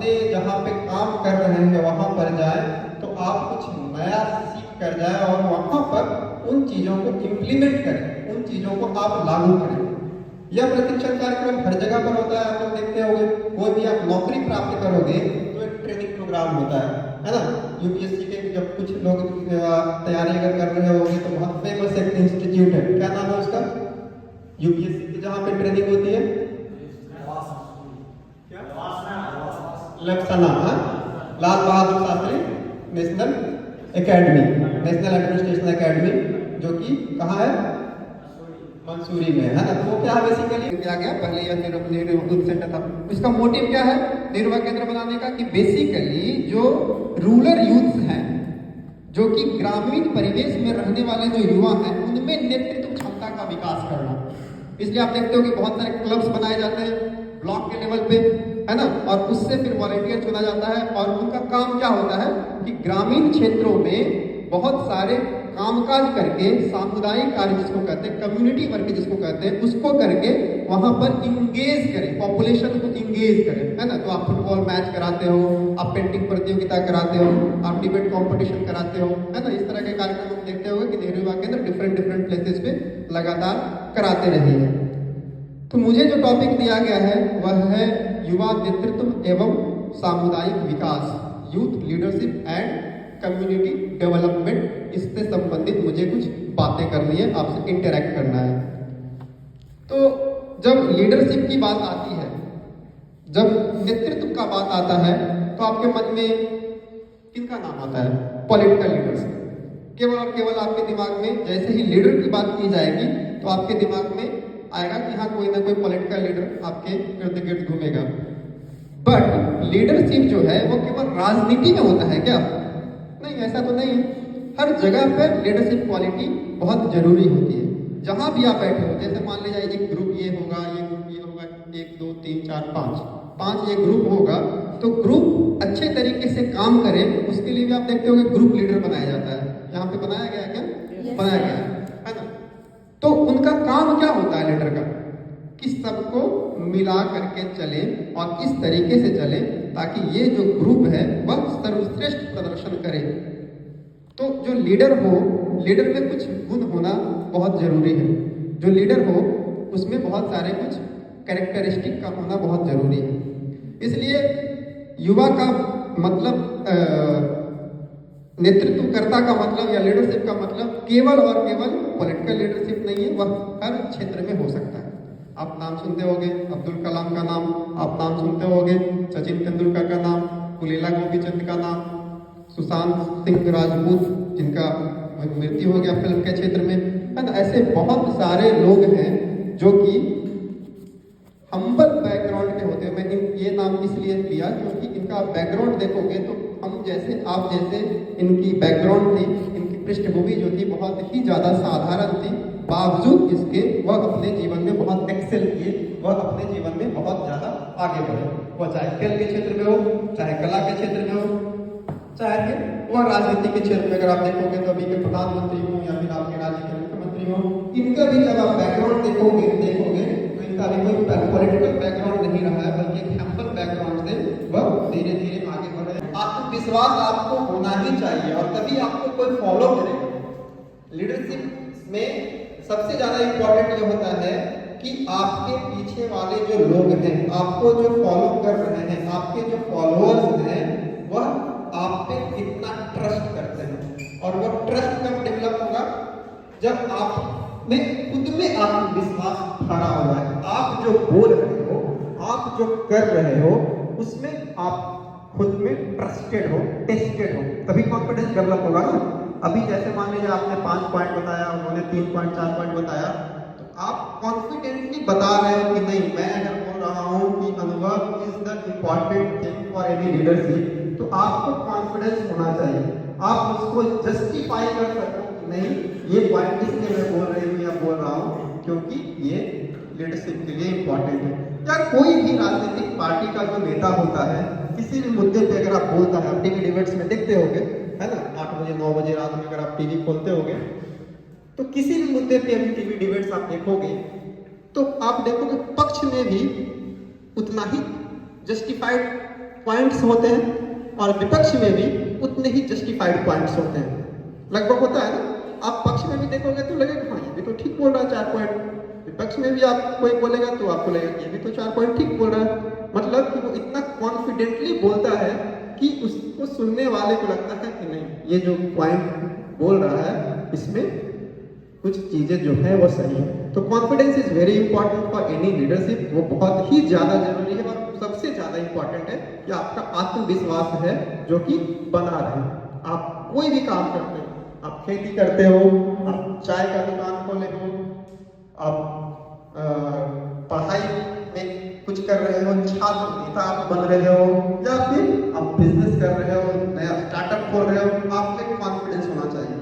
अपने जहाँ पे काम कर रहे हैं वहाँ पर जाए, तो आप कुछ नया सीख कर जाए और वहाँ पर उन चीज़ों को इम्प्लीमेंट करें, उन चीज़ों को आप लागू करें। यह प्रशिक्षण कार्यक्रम हर जगह पर होता है, आप लोग देखते होंगे। कोई भी आप नौकरी प्राप्त करोगे तो एक ट्रेनिंग प्रोग्राम होता है ना। यूपीएससी के जब कुछ लोग तैयारी अगर कर रहे होंगे तो बहुत फेमस एक इंस्टीट्यूट है, क्या नाम है उसका, यूपीएससी की जहाँ पे ट्रेनिंग होती है, लक्सना, Lal Bahadur Shastri national academy, national administration academy, जो कि कहाँ है, मंसूरी में, है ना। तो वो क्या बेसिकली किया गया, पहले यह नेहरू सेंटर था। इसका मोटिव क्या है नेहरू युवा केंद्र बनाने का, कि बेसिकली जो रूरल यूथ हैं, जो कि ग्रामीण परिवेश में रहने वाले जो युवा हैं, उनमें नेतृत्व क्षमता का विकास करना। इसलिए आप देखते हो कि बहुत सारे क्लब्स बनाए जाते हैं ब्लॉक के लेवल पे, है ना, और उससे फिर वॉलंटियर चुना जाता है। और उनका काम क्या होता है कि ग्रामीण क्षेत्रों में बहुत सारे कामकाज करके, सामुदायिक कार्य जिसको कहते हैं, कम्युनिटी वर्क जिसको कहते हैं, उसको करके वहां पर इंगेज करें, पॉपुलेशन को इंगेज करें, है ना। तो आप फुटबॉल मैच कराते हो, आप पेंटिंग प्रतियोगिता कराते हो, आप डिबेट कंपटीशन कराते हो, है ना। इस तरह के कार्यक्रम हम देखते होंगे कि नेहरू युवा केंद्र डिफरेंट प्लेसेस पे लगातार कराते रहे हैं। तो मुझे जो टॉपिक दिया गया है वह है युवा नेतृत्व एवं सामुदायिक विकास, youth leadership and community development. इससे संबंधित मुझे कुछ बातें करनी है, आपसे इंटरेक्ट करना है। तो जब लीडरशिप की बात आती है, जब नेतृत्व का बात आता है, तो आपके मन में किनका नाम आता है, पॉलिटिकल लीडर्स। केवल और केवल आपके दिमाग में जैसे ही लीडर की बात की जाएगी तो आपके दिमाग में आएगा कि हाँ, कोई ना कोई पॉलिटिकल लीडर आपके इर्द गिर्द घूमेगा। बट लीडरशिप जो है वो केवल राजनीति में होता है क्या? नहीं, ऐसा तो नहीं। हर जगह पर लीडरशिप क्वालिटी बहुत जरूरी होती है। जहां भी आप बैठे हो, जैसे मान लीजिए एक ग्रुप ये होगा, ये ग्रुप ये होगा, 1 2 3 4 5 एक ग्रुप होगा, तो ग्रुप अच्छे तरीके से काम करे उसके लिए भी आप देखते हो कि ग्रुप लीडर बनाया जाता है। यहाँ पे बनाया गया क्या? बनाया गया है ना। तो उनका काम क्या होता है लीडर का, कि सबको मिला करके चले और इस तरीके से चले ताकि ये जो ग्रुप है वह सर्वश्रेष्ठ प्रदर्शन करे। तो जो लीडर हो, लीडर में कुछ गुण होना बहुत जरूरी है। जो लीडर हो उसमें बहुत सारे कुछ कैरेक्टरिस्टिक का होना बहुत जरूरी है। इसलिए युवा का मतलब नेतृत्वकर्ता का मतलब या लीडरशिप का मतलब केवल और केवल पॉलिटिकल लीडरशिप नहीं है, वह हर क्षेत्र में हो सकता है। आप नाम सुनते होंगे अब्दुल कलाम का नाम, आप नाम सुनते होंगे सचिन तेंदुलकर का नाम, पुलेला गोपीचंद का नाम, सुशांत सिंह राजपूत जिनका मृत्यु हो गया फिल्म के क्षेत्र में, है ना। ऐसे बहुत सारे लोग हैं जो कि हम्बल बैकग्राउंड के होते हैं। मैं ये नाम इसलिए लिया क्योंकि इनका बैकग्राउंड देखोगे तो हम जैसे आप जैसे इनकी बैकग्राउंड थी, इनकी पृष्ठभूमि जो थी बहुत ही ज्यादा साधारण थी। बावजूद इसके वह अपने जीवन में बहुत एक्सेल किए, वह अपने जीवन में बहुत ज्यादा आगे बढ़े। वह चाहे खेल के क्षेत्र में हो, चाहे कला के क्षेत्र में हो, चाहे वह राजनीति के क्षेत्र में। अगर आप देखोगे तो अभी के प्रधानमंत्री हो या फिर आपके राज्य के मुख्यमंत्री हो, इनका भी जब आप बैकग्राउंड देखोगे तो इनका भी कोई पॉलिटिकल बैकग्राउंड नहीं रहा है, बल्कि एक हम्बल बैकग्राउंड से वह धीरे धीरे आगे बढ़े। आत्मविश्वास आपको होना ही चाहिए और तभी आपको कोई फॉलो करेगा। लीडरशिप में सबसे ज्यादा इंपॉर्टेंट ये होता है कि आपके पीछे वाले जो लोग हैं, आपको जो फॉलो कर रहे हैं, आपके जो फॉलोअर्स हैं, वह आप पे कितना ट्रस्ट करते हैं। और वो ट्रस्ट कब डेवलप होगा? जब आप में खुद में आत्मविश्वास भरा हुआ है। आप जो बोल रहे हो, आप जो कर रहे हो, उसमें आप खुद में ट्रस्टेड हो, टेस्टेड हो, तभी कॉन्फिडेंस डेवलप होगा ना। अभी जैसे मान लीजिए आपने 5 पॉइंट बताया, उन्होंने 3 पॉइंट 4 पॉइंट बताया, तो आप कॉन्फिडेंटली बता रहे हो कि नहीं, मैं अगर बोल रहा हूँ कि अनुभव is the important thing for any leadership, तो आपको कॉन्फिडेंस होना चाहिए। आप उसको जस्टिफाई कर सको कि नहीं, ये पॉइंट इसलिए मैं बोल रही हूँ या बोल रहा हूँ क्योंकि ये लीडरशिप के लिए इम्पॉर्टेंट है। या कोई भी राजनीतिक पार्टी का जो नेता होता है, किसी भी मुद्दे पे अगर आप बोलता है, आप टीवी डिबेट्स में देखते होंगे, है ना, 8 बजे 9 बजे रात में अगर आप टीवी खोलते होंगे तो किसी भी मुद्दे पे अभी टीवी डिबेट्स आप देखोगे तो आप देखोगे पक्ष में भी उतना ही जस्टिफाइड पॉइंट्स होते हैं और विपक्ष में भी उतने ही जस्टिफाइड पॉइंट्स होते हैं। लगभग होता है ना, आप पक्ष में भी देखोगे तो लगेगा हाँ ये भी तो ठीक बोल रहा है 4 पॉइंट, विपक्ष में भी आप कोई बोलेगा तो आपको लगेगा ये भी तो 4 पॉइंट ठीक बोल रहा है। मतलब कि वो इतना कॉन्फिडेंटली बोलता है कि उसको सुनने वाले को लगता है कि नहीं ये जो पॉइंट बोल रहा है इसमें कुछ चीजें जो है वो सही है। तो confidence is very important for any leadership, वो बहुत ही ज्यादा जरूरी है और सबसे ज्यादा इंपॉर्टेंट है कि आपका आत्मविश्वास है जो कि बना रहे। आप कोई भी काम करते हो, आप खेती करते हो, आप चाय का दुकान खोले हो, आप पढ़ाई में कुछ कर रहे हो, छात्र नेता आप बन रहे हो, या फिर आप बिजनेस कर रहे हो, नया स्टार्टअप खोल रहे हो, आप में कॉन्फिडेंस होना चाहिए,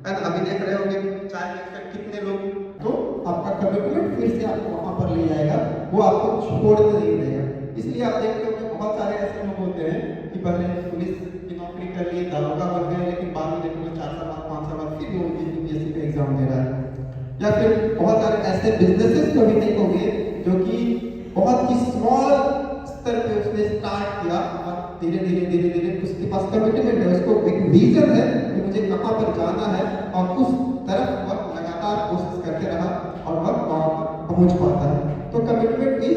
है ना। अभी देख रहे हो कि चाय बेचकर कितने लोग, तो आपका कमिटमेंट फिर से आपको वहां पर ले जाएगा, वो आपको छोड़ने नहीं देगा। इसलिए आप देखते हो कि बहुत सारे ऐसे लोग होते हैं कि पहले पुलिस की नौकरी कर लिए, दारोगा बन गए, लेकिन बाद में देखोगे 4 साल बाद 5 साल बाद फिर वो यूपीएससी का एग्जाम दे रहा है। या फिर बहुत सारे ऐसे बिजनेसेस को भी देखोगे जो कि बहुत ही स्मॉल स्तर पे उसने स्टार्ट किया और धीरे धीरे उसके पास कमिटमेंट है, उसको एक विजन है कि मुझे कहाँ पर जाना है और उस तरफ वह लगातार कोशिश करते रहा और वह वहाँ पर पहुँच पाता है। तो commitment is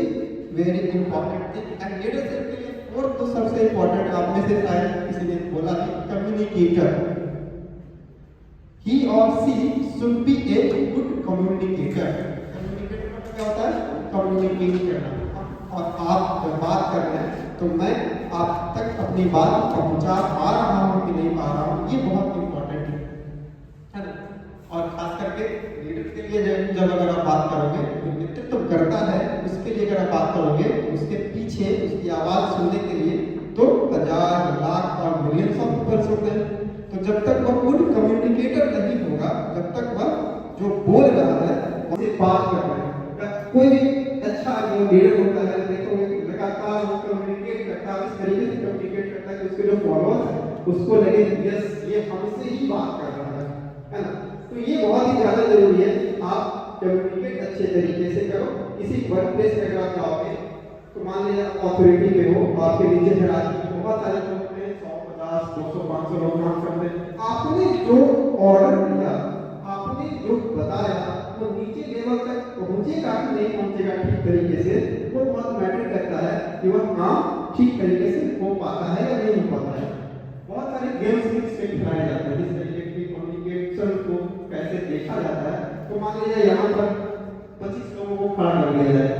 very important thing and leadership के लिए फोर्थ तो सबसे इंपॉर्टेंट, आप में से शायद किसी ने बोला कि communicator. He or she should be a good communicator. Communicator मतलब क्या होता है? Communicate करना। और आप जब बात कर रहे हैं तो मैं आप तक अपनी बात पहुंचा पा रहा हूँ कि नहीं पा रहा हूँ, ये बहुत इंपॉर्टेंट है ना। और खास करके लीडर के लिए जब अगर आप बात करोगे, जो नेतृत्व करता है उसके लिए अगर आप बात करोगे, उसके पीछे उसकी आवाज सुनने के लिए तो 1000 लाख और मिलियंस ऑफ पीपल्स होते हैं। तो जब तक वह गुड कम्युनिकेटर नहीं होगा, जब तक वह जो बोल रहा है उसे बात कर रहे हैं, कोई भी अच्छा जो लीडर होता है देखोगे लगातार वो कम्युनिकेट करता है, इस तरीके से कम्युनिकेट करता है कि उसके जो फॉलोअर्स हैं उसको लगे यस ये हमसे ही बात कर रहा है ना। तो ये बहुत ही ज्यादा जरूरी है, आप कम्युनिकेट अच्छे तरीके से करो। किसी वर्क प्लेस पे अगर आप जाओगे तो मान लीजिए आप अथॉरिटी पे हो, आपके नीचे हराजी बहुत सारे लोग 200 500 लोग काम करते हैं, आपने जो ऑर्डर दिया, आपने जो बताया वो नीचे लेवल तक पहुंचेगा कि नहीं पहुंचेगा ठीक तरीके से, वो बहुत मैटर करता है कि वह काम ठीक तरीके से हो पाता है या नहीं हो पाता है। बहुत सारे गेम्स भी इसमें खिलाए जाते हैं, जिस तरीके की कम्युनिकेशन को कैसे देखा जाता है। तो मान लीजिए यहाँ पर 25 लोगों को खड़ा कर लिया जाए,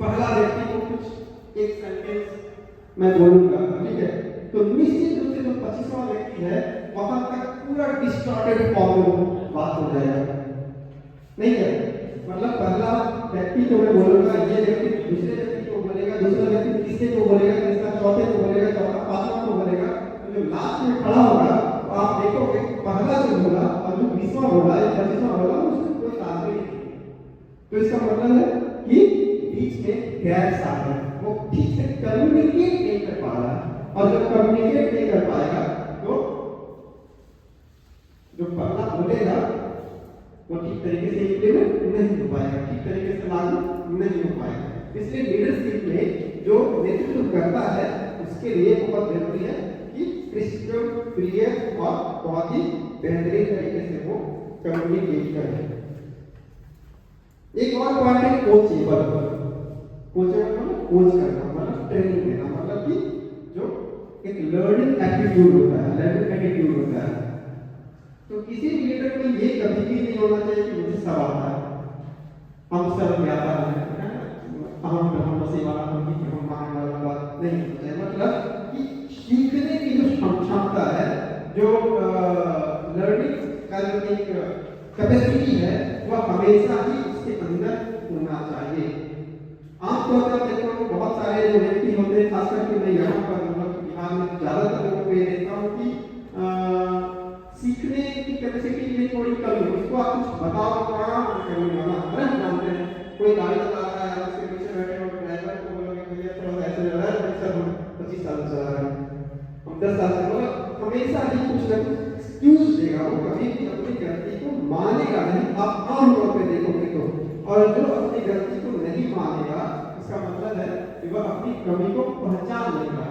पहला व्यक्ति को कुछ एक सेंटेंस मैं बोलूंगा, ठीक है, तो निश्चित रूप से जो 25वां व्यक्ति है वहां तक पूरा डिस्टॉर्टेड फॉर्म में बात हो जाएगा, नहीं है। मतलब पहला व्यक्ति को मैं बोलूंगा, ये व्यक्ति दूसरे व्यक्ति को बोलेगा, दूसरा व्यक्ति तीसरे को बोलेगा, तीसरा चौथे को बोलेगा, चौथा पांचवां को बोलेगा। तो जो लास्ट में खड़ा होगा तो आप देखोगे पहला जो बोला और जो 20वां बोला या 25वां बोला उसमें कोई तालमेल नहीं। तो इसका मतलब है कि बीच में गैप आ गया, वो ठीक से कम्युनिकेट नहीं कर पा रहा है। और जब कम्युनिकेट नहीं कर पाएगा तो जो पहला बोलेगा वो ठीक तरीके से इम्प्लीमेंट नहीं हो पाएगा, ठीक तरीके से लागू नहीं हो पाएगा। इसलिए लीडरशिप में जो नेतृत्व करता है उसके लिए बहुत जरूरी है कि क्रिस्टल क्लियर और बहुत ही बेहतरीन तरीके से वो कम्युनिकेट करे। एक और पॉइंट है कोचेबल। कोचेबल मतलब कोच करना, मतलब ट्रेनिंग देना, मतलब कि जो एक लर्निंग एटीट्यूड होता है, लर्निंग एटीट्यूड होता है। तो किसी भी लीडर में ये कभी भी नहीं होना चाहिए कि मुझे सब आता है, हम सब ज्ञाता है, हम बसी वाला हम मांगने वाला बात नहीं होना चाहिए। मतलब कि सीखने की जो क्षमता है, जो लर्निंग का जो एक कैपेसिटी है, वह हमेशा ही उसके अंदर होना चाहिए। आमतौर पर देखो बहुत सारे जो व्यक्ति होते हैं, खास करके मैं यहाँ पर मतलब बिहार में ज्यादातर लोगों को ये देखता हूँ कि सीखने की कैपेसिटी में थोड़ी कमी है। उसको आप कुछ बताओ तो करने वाला तुरंत जानते हैं। कोई गाड़ी चला रहा है, उसके पीछे बैठे हो ड्राइवर को बोलोगे भैया थोड़ा सा ऐसे चला रहा है, सर हम 25 साल से चला रहे हैं, हम 10 साल से, मतलब हमेशा ही कुछ ना कुछ एक्सक्यूज देगा, वो कभी भी अपनी गलती को मानेगा नहीं। आप आमतौर पर देखोगे तो, और जो अपनी गलती को नहीं मानेगा इसका मतलब है कि वह अपनी कमी को पहचान लेगा।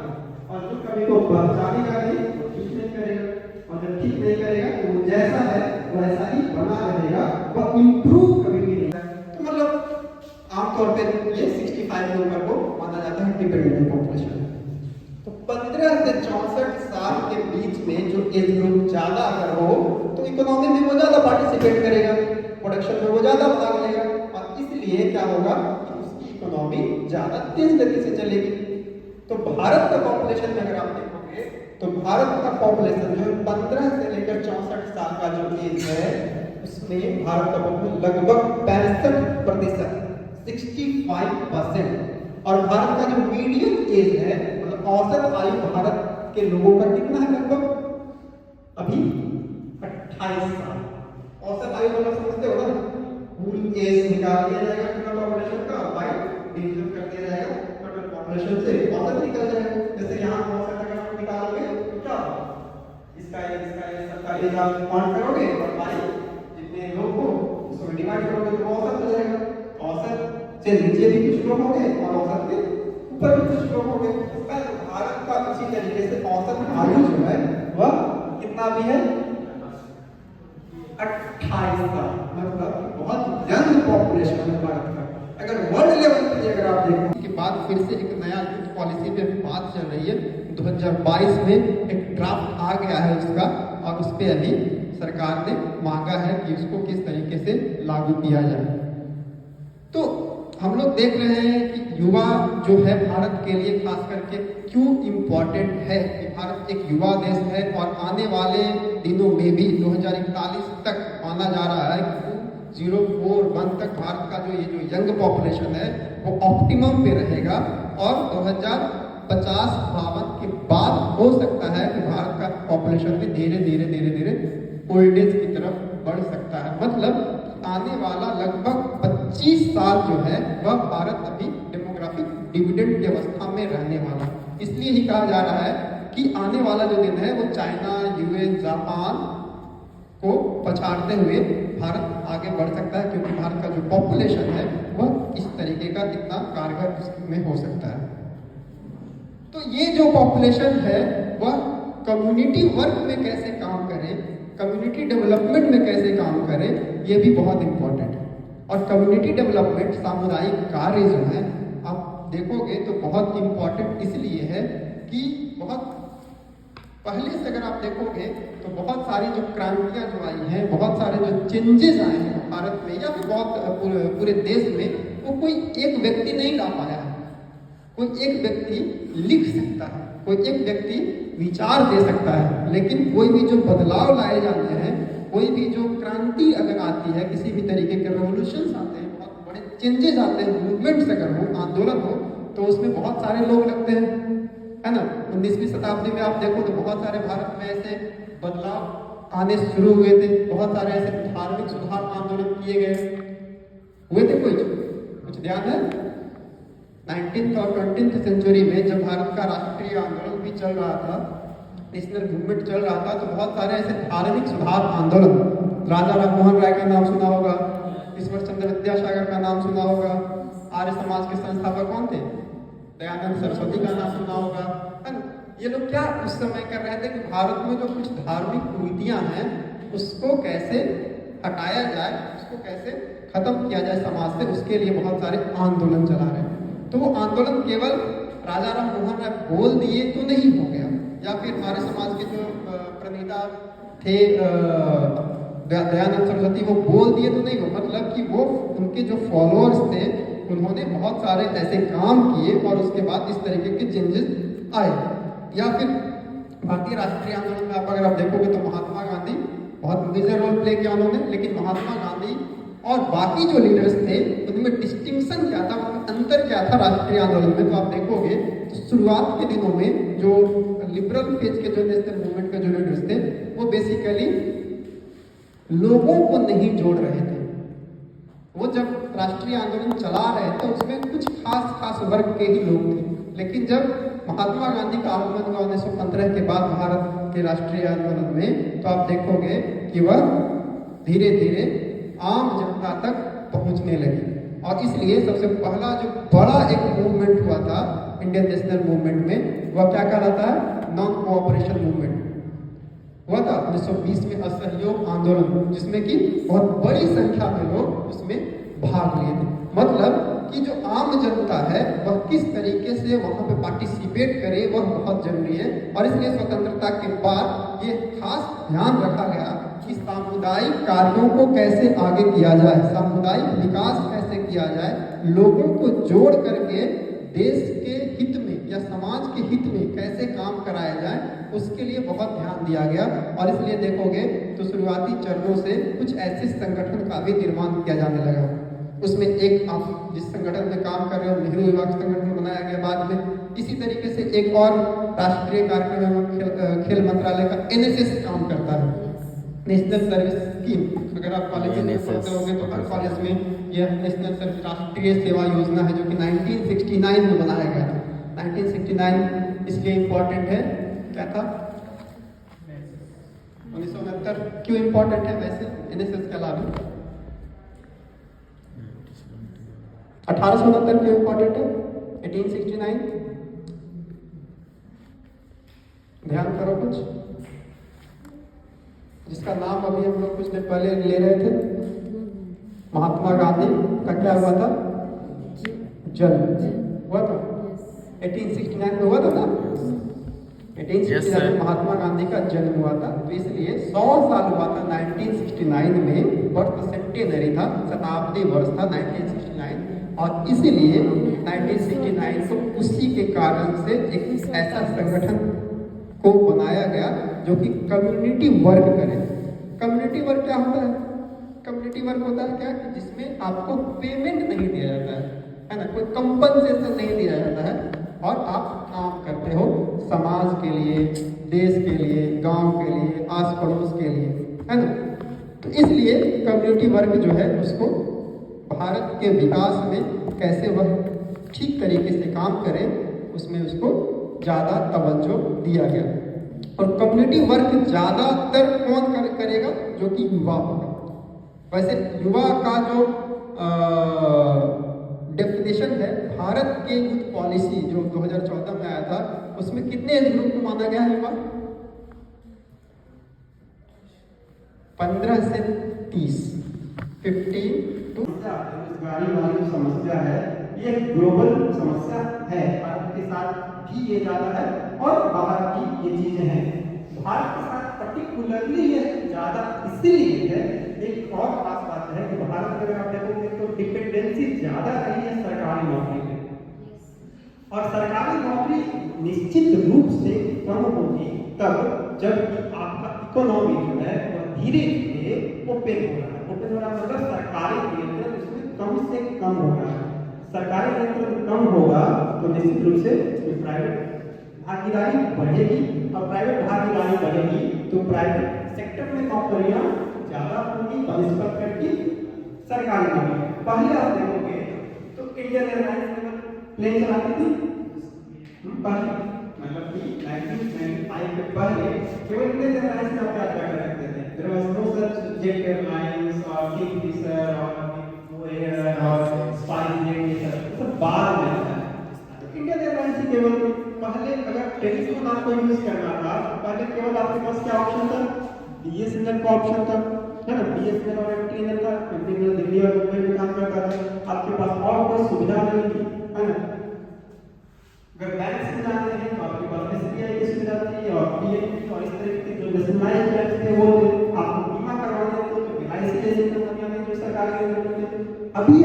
कभी तो बचाएगा नहीं, ठीक नहीं करेगा, और जब ठीक नहीं करेगा तो वो जैसा है वैसा ही बना रहेगा, वो इम्प्रूव कभी भी नहीं होगा। तो मतलब आमतौर पे ये 65 नंबर को माना जाता है डिपेंडेंट पॉपुलेशन। तो 15 से 64 साल के बीच में जो एज ग्रुप ज्यादा अगर हो तो इकोनॉमी में वो ज्यादा पार्टिसिपेट करेगा, प्रोडक्शन में वो ज्यादा भाग लेगा, और इसलिए क्या होगा कि उसकी इकोनॉमी ज्यादा तेज गति से चलेगी। तो भारत का पॉपुलेशन में अगर आप देखोगे तो भारत का पॉपुलेशन जो 15 से लेकर 64 साल का जो एज है उसमें भारत का पॉपुलेशन लगभग 65%, 65%, और भारत का जो मीडियम एज है मतलब औसत आयु भारत के लोगों का कितना है, लगभग अभी 28 साल। औसत आयु मतलब समझते हो ना, फुल एज निकाल दिया जाएगा टोटल पॉपुलेशन का, बाय डिवीजन कर दिया जाएगा टोटल पॉपुलेशन से, औसत निकल जाएगा। जैसे यहाँ औसत अगर आप निकालोगे तो क्या इसका सबका एज आप काउंट करोगे और बाय जितने लोग हो उसको डिवाइड करोगे तो औसत हो जाएगा। औसत से नीचे भी कुछ लोग होंगे और औसत के ऊपर भी कुछ लोग होंगे। तो भारत का उसी तरीके से औसत आयु जो है वह कितना भी है, 28 का, मतलब बहुत यंग पॉपुलेशन है भारत का। अगर वर्ल्ड लेवल पे अगर आप देखो के बाद फिर से एक नया यूथ पॉलिसी पे बात चल रही है, 2022 में एक ड्राफ्ट आ गया है उसका, और उस पे अभी सरकार ने मांगा है कि उसको किस तरीके से लागू किया जाए। तो हम लोग देख रहे हैं कि युवा जो है भारत के लिए खास करके क्यों इम्पोर्टेंट है, कि भारत एक युवा देश है और आने वाले दिनों में भी 2041 तक माना जा रहा है कि 2041 तक भारत का जो ये जो यंग पॉपुलेशन है वो ऑप्टिमम पे रहेगा, और 2050-52 के बाद हो सकता है कि भारत का पॉपुलेशन भी धीरे धीरे ओल्ड एज की तरफ बढ़ सकता है। मतलब आने वाला लगभग 25 साल जो है वह भारत अभी डेमोग्राफिक डिविडेंड की अवस्था में रहने वाला। इसलिए ही कहा जा रहा है कि आने वाला जो दिन है वो चाइना, यूएस, जापान को पछाड़ते हुए भारत आगे बढ़ सकता है, क्योंकि भारत का जो पॉपुलेशन है वह इस तरीके का इतना कारगर उसमें हो सकता है। तो ये जो पॉपुलेशन है वह कम्युनिटी वर्क में कैसे काम करे, कम्युनिटी डेवलपमेंट में कैसे काम करे, ये भी बहुत इंपॉर्टेंट है। और कम्युनिटी डेवलपमेंट, सामुदायिक कार्य जो है आप देखोगे तो बहुत इंपॉर्टेंट इसलिए है कि बहुत पहले से अगर आप देखोगे तो बहुत सारी जो क्रांतियां जो आई हैं, बहुत सारे जो चेंजेस आए हैं भारत में या फिर बहुत पूरे देश में, वो कोई एक व्यक्ति नहीं ला पाया है। कोई एक व्यक्ति लिख सकता है, कोई एक व्यक्ति विचार दे सकता है, लेकिन कोई भी जो बदलाव लाए जाते हैं, कोई भी जो क्रांति अगर आती है, किसी भी तरीके के रेवोल्यूशन आते हैं, बहुत बड़े चेंजेस आते हैं, मूवमेंट्स अगर हो, आंदोलन हो, तो उसमें बहुत सारे लोग लगते हैं, है ना। 19वीं शताब्दी में आप देखो तो बहुत सारे भारत में ऐसे बदलाव आने शुरू हुए थे, बहुत सारे ऐसे धार्मिक सुधार आंदोलन किए गए हुए थे। कुछ ध्यान है 19th और 20th सेंचुरी में जब भारत का राष्ट्रीय आंदोलन भी चल रहा था, नेशनल मूवमेंट चल रहा था, तो बहुत सारे ऐसे धार्मिक सुधार आंदोलन, राजा राम मोहन राय का नाम सुना होगा, ईश्वर चंद्र विद्यासागर का नाम सुना होगा, आर्य समाज के संस्थापक कौन थे, दयानंद सरस्वती का नाम सुना होगा, है ना। ये लोग क्या उस समय कर रहे थे कि भारत में जो कुछ धार्मिक कुरीतियां हैं उसको कैसे हटाया जाए, उसको कैसे खत्म किया जाए समाज से, उसके लिए बहुत सारे आंदोलन चला रहे हैं। तो वो आंदोलन केवल राजा राम मोहन राय बोल दिए तो नहीं हो गया, या फिर आर्य समाज के जो प्रणेता थे दयानंद सरस्वती, वो बोल दिए तो नहीं हो, मतलब कि वो उनके जो फॉलोअर्स थे उन्होंने बहुत सारे ऐसे काम किए और उसके बाद इस तरीके के चेंजेस आए। या फिर भारतीय राष्ट्रीय आंदोलन में अगर आप देखोगे तो महात्मा गांधी बहुत मेजर रोल प्ले किया उन्होंने, लेकिन महात्मा गांधी और बाकी जो लीडर्स थे उनमें डिस्टिंक्शन क्या था, उनमें अंतर क्या था राष्ट्रीय आंदोलन में, तो आप देखोगे तो शुरुआत के दिनों में जो लिबरल फेज के जो नेशनल मूवमेंट के जो लीडर्स थे वो बेसिकली लोगों को नहीं जोड़ रहे थे। वो जब राष्ट्रीय आंदोलन चला रहे थे उसमें कुछ खास वर्ग के ही लोग थे, लेकिन जब महात्मा गांधी का आगमन हुआ 1915 के बाद भारत के राष्ट्रीय आंदोलन में, तो आप देखोगे कि वह धीरे धीरे आम जनता तक पहुंचने लगी। और इसलिए सबसे पहला जो बड़ा एक मूवमेंट हुआ था इंडियन नेशनल मूवमेंट में, वह क्या कहलाता है, कोऑपरेशन मूवमेंट हुआ था 1920 में, असहयोग आंदोलन, जिसमें कि बहुत बड़ी संख्या में लोग उसमें भाग लिए थे। मतलब कि जो आम जनता है वह किस तरीके से वहां पे पार्टिसिपेट करे वह बहुत जरूरी है। और इसलिए स्वतंत्रता के बाद ये खास ध्यान रखा गया कि सामुदायिक कार्यों को कैसे आगे किया जाए, सामुदायिक विकास कैसे किया जाए, लोगों को जोड़ करके देश के हित में या समाज के हित में कैसे काम कराया जाए, उसके लिए बहुत ध्यान दिया गया। और इसलिए देखोगे तो शुरुआती चरणों से कुछ ऐसे संगठन का भी निर्माण किया जाने लगा। उसमें एक आप जिस संगठन में काम कर रहे हो, नेहरू युवा संगठन बनाया गया बाद में। इसी तरीके से एक और राष्ट्रीय कार्यक्रम एवं खेल मंत्रालय का NSS काम करता है, नेशनल सर्विस स्कीम। अगर आप कॉलेज में पढ़ते होंगे तो हर कॉलेज में यह नेशनल सर्विस राष्ट्रीय सेवा योजना है, जो कि 1969 में बनाया गया था। 1969 इसलिए इम्पोर्टेंट है, क्या था 1969 क्यों इम्पोर्टेंट है वैसे NSS के अलावा? 1869 क्यों इम्पोर्टेंट है? 1869 ध्यान करो कुछ, जिसका नाम अभी हम लोग कुछ देर पहले ले रहे थे, महात्मा गांधी का क्या हुआ था? जन्म हुआ था 1869 में, हुआ था ना? 1869 में महात्मा गांधी का जन्म हुआ था। तो इसलिए 100 साल हुआ था 1969 में, बर्थ सेंटेनरी था, शताब्दी वर्ष था 1969। और इसीलिए 1969 को उसी के कारण से एक ऐसा संगठन को बनाया गया जो कि कम्युनिटी वर्क करे। कम्युनिटी वर्क क्या होता है? कम्युनिटी वर्क होता है क्या कि जिसमें आपको पेमेंट नहीं दिया जाता है ना, कोई कंपनसेशन नहीं दिया जाता है, और आप काम करते हो समाज के लिए, देश के लिए, गांव के लिए, आस पड़ोस के लिए, है ना। तो इसलिए कम्युनिटी वर्क जो है उसको भारत के विकास में कैसे वह ठीक तरीके से काम करे, उसमें उसको ज़्यादा तवज्जो दिया गया। और कम्युनिटी वर्क ज़्यादातर कौन करेगा? जो कि युवा होगा। वैसे युवा का जो डेफिनेशन है, भारत के यूथ पॉलिसी जो 2014 में आया था, उसमें कितने एज ग्रुप को माना गया है युवा? 15 से 30, 15 टू। बेरोजगारी वाली जो समस्या है ये ग्लोबल समस्या है, भारत के साथ भी ये ज्यादा है और बाहर की ये चीजें हैं। भारत के साथ पर्टिकुलरली ये ज्यादा इसीलिए है, एक और खास बात है कि भारत में अगर आप देखोगे तो डिपेंडेंसी ज्यादा रही है सरकारी नौकरी पे, और सरकारी नौकरी निश्चित रूप से कम होगी तब जब आपका इकोनॉमी जो है वो धीरे धीरे ओपन हो रहा है। ओपन हो रहा है मतलब सरकारी नियंत्रण इसमें कम से कम हो रहा है। सरकारी नियंत्रण कम होगा तो निश्चित रूप से प्राइवेट भागीदारी बढ़ेगी, और प्राइवेट भागीदारी बढ़ेगी तो प्राइवेट सेक्टर में नौकरियां ज्यादा होंगी बनिस्पत करके सरकारी नौकरी। पहले आप देखोगे तो इंडियन एयरलाइंस प्लेन चलाती थी पहले, मतलब कि 1995 के पहले केवल इंडियन एयरलाइंस का क्या करते थे। There was no such Jet Airlines और किंगफिशर और स्पाइस जेट, ये सब बाद में आया। तो इंडियन एयरलाइंस केवल पहले अगर टेलीफोन आपको यूज करना था, पहले केवल आपके पास क्या ऑप्शन था? BSNL का ऑप्शन था, है ना। BSNL और MTNL था, MTNL दिल्ली और मुंबई में काम करता था। आपके पास और कोई सुविधा नहीं थी, है ना। अगर बैंक से जाते हैं तो आपके पास SBI की सुविधा थी और PNB और इस तरह के जो नेशनलाइज्ड बैंक थे वो आपको बीमा करवाने थे तो LIC जैसी कंपनियां थी जो सरकारी थे। अभी